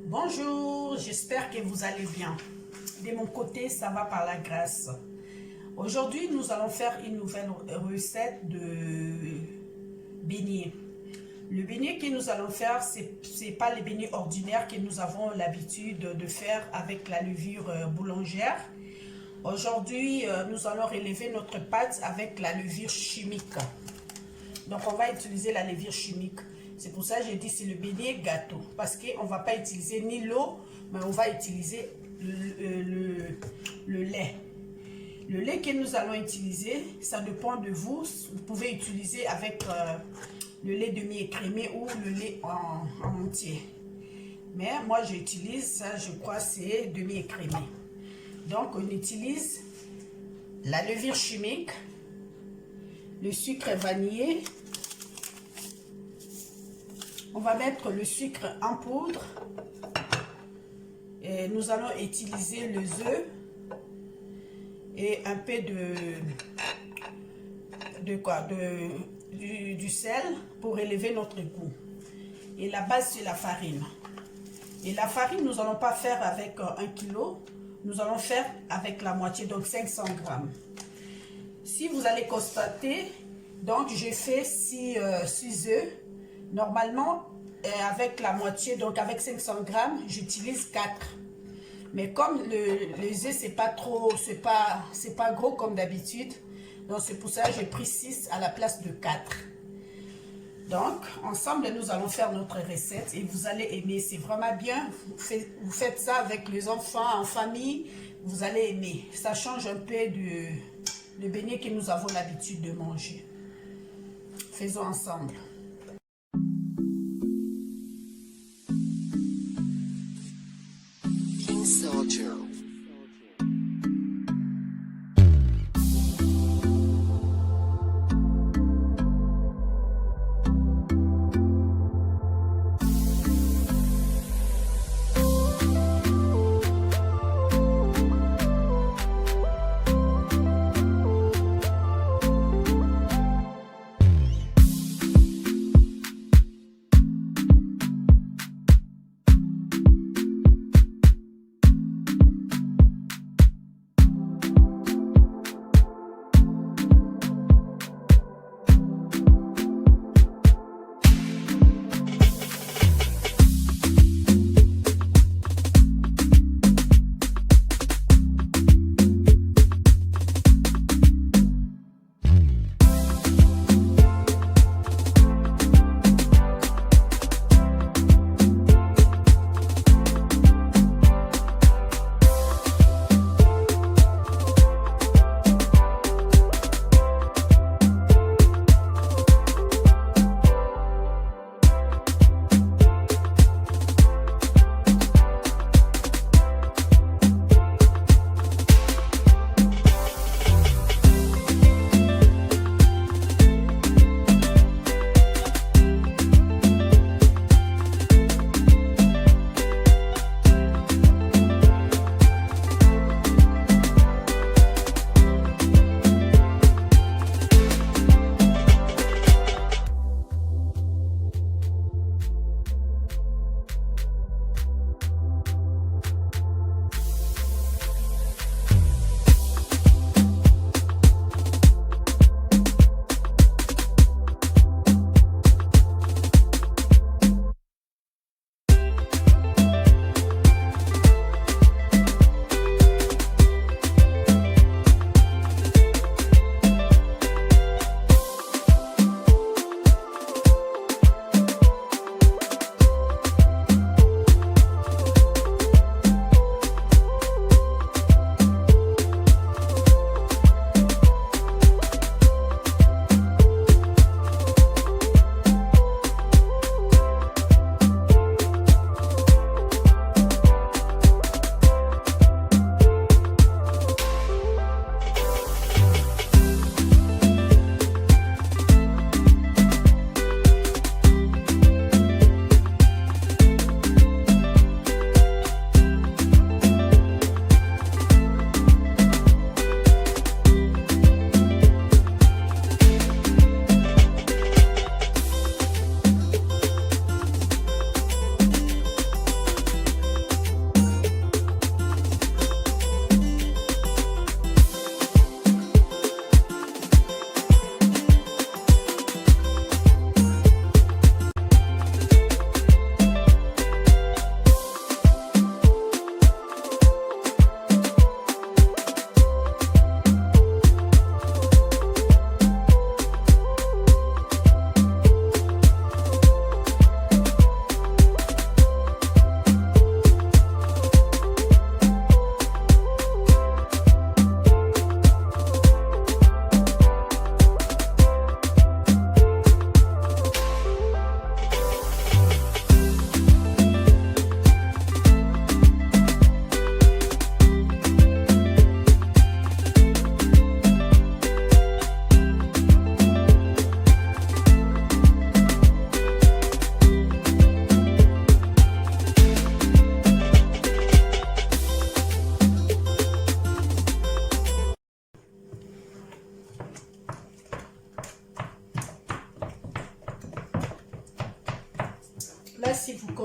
Bonjour, j'espère que vous allez bien. De mon côté, ça va par la grâce. Aujourd'hui, nous allons faire une nouvelle recette de beignets. Le beignet que nous allons faire, ce n'est pas les beignets ordinaires que nous avons l'habitude de faire avec la levure boulangère. Aujourd'hui, nous allons relever notre pâte avec la levure chimique. Donc, on va utiliser la levure chimique. C'est pour ça que j'ai dit c'est le beignet gâteau. Parce qu'on ne va pas utiliser ni l'eau, mais on va utiliser le lait. Le lait que nous allons utiliser, ça dépend de vous. Vous pouvez utiliser avec le lait demi-écrémé ou le lait en entier. Mais moi, j'utilise ça, je crois, c'est demi-écrémé. Donc, on utilise la levure chimique, le sucre vanillé. On va mettre le sucre en poudre. Et nous allons utiliser les œufs et un peu du sel pour élever notre goût. Et la base, c'est la farine. Et la farine, nous n'allons pas faire avec 1 kg. Nous allons faire avec la moitié, donc 500 grammes. Si vous allez constater, donc j'ai fait 6 œufs. Normalement, avec la moitié, donc avec 500 grammes, j'utilise 4. Mais comme les œufs, c'est pas gros comme d'habitude, donc c'est pour ça que j'ai pris 6 à la place de 4. Donc, ensemble, nous allons faire notre recette et vous allez aimer. C'est vraiment bien. Vous faites ça avec les enfants, en famille, vous allez aimer. Ça change un peu du beignet que nous avons l'habitude de manger. Faisons ensemble. Soldier.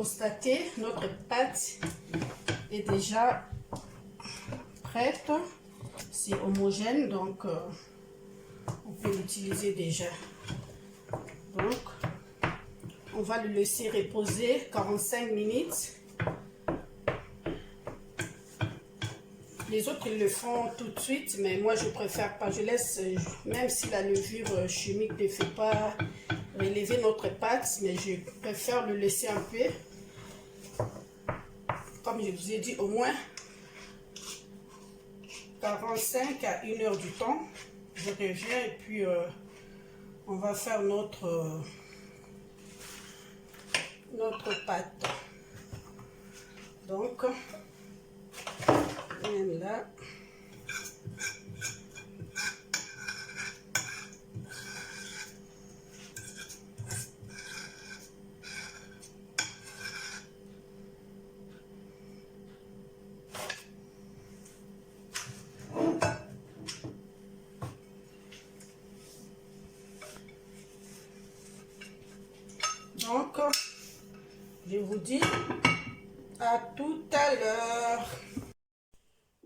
constatez, notre pâte est déjà prête. C'est homogène, donc on peut l'utiliser déjà. Donc, on va le laisser reposer 45 minutes. Les autres, ils le font tout de suite, mais moi, je préfère pas. Je laisse, même si la levure chimique ne fait pas relever notre pâte, mais je préfère le laisser un peu. Comme je vous ai dit, au moins 45 à 1 heure du temps. Je reviens et puis on va faire notre pâte. Donc, même là. Donc, je vous dis à tout à l'heure.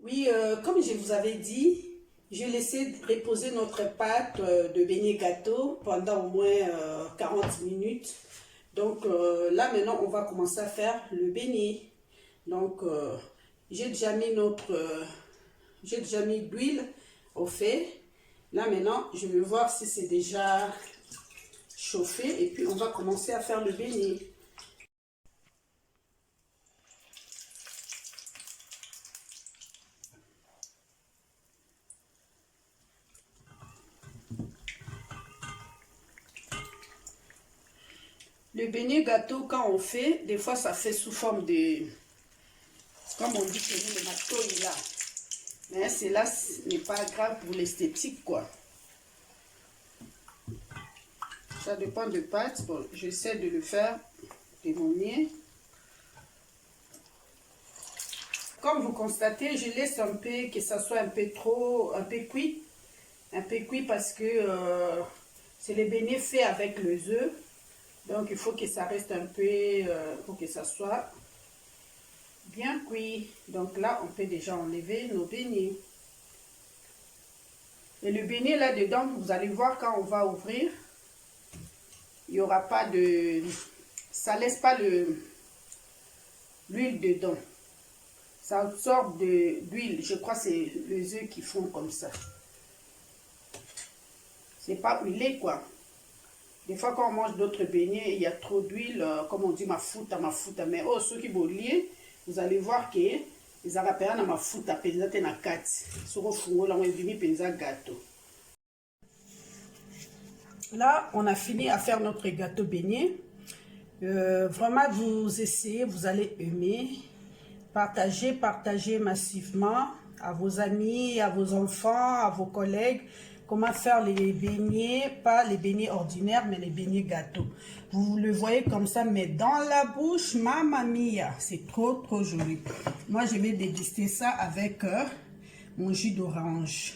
Oui, comme je vous avais dit, j'ai laissé reposer notre pâte de beignet gâteau pendant au moins 40 minutes. Donc là, maintenant, on va commencer à faire le beignet. Donc, j'ai déjà mis de l'huile au fait. Là, maintenant, je vais voir si c'est déjà chauffé et puis on va commencer à faire le beignet. Le beignet gâteau, quand on fait, des fois ça fait sous forme de, comme on dit chez nous, le matouille là. Mais cela n'est pas grave pour l'esthétique, quoi. Ça dépend de pâte. Bon, j'essaie de le faire de mon mieux. Comme vous constatez, je laisse un peu que ça soit un peu cuit. Un peu cuit parce que c'est le beignet fait avec les œufs. Donc, il faut que ça reste un peu, pour que ça soit bien cuit. Donc là, on peut déjà enlever nos beignets. Et le beignet là-dedans, vous allez voir quand on va ouvrir, il n'y aura pas de... Ça laisse pas l'huile dedans. Ça absorbe de l'huile. Je crois que c'est les œufs qui font comme ça. C'est pas huilé, quoi. Des fois, quand on mange d'autres beignets, il y a trop d'huile, comme on dit, mafuta. Mais oh, ceux qui vont lier, vous allez voir que les Arabes ont mafuta, penza te na kati. Soko fungo la mwebimi penza gâteau. Là, on a fini à faire notre gâteau beignet. Vraiment, vous essayez, vous allez aimer. Partagez massivement à vos amis, à vos enfants, à vos collègues. Comment faire les beignets, pas les beignets ordinaires, mais les beignets gâteaux. Vous le voyez comme ça, mais dans la bouche, mamma mia, c'est trop joli. Moi, je vais déguster ça avec mon jus d'orange.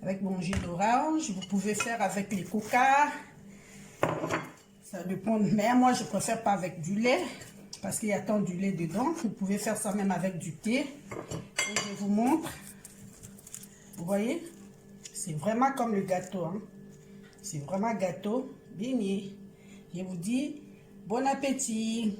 Avec mon jus d'orange, vous pouvez faire avec les coca. Ça dépend, mais moi, je préfère pas avec du lait, parce qu'il y a tant du lait dedans. Vous pouvez faire ça même avec du thé. Et je vous montre. Vous voyez? C'est vraiment comme le gâteau, hein. C'est vraiment gâteau beignet. Je vous dis bon appétit.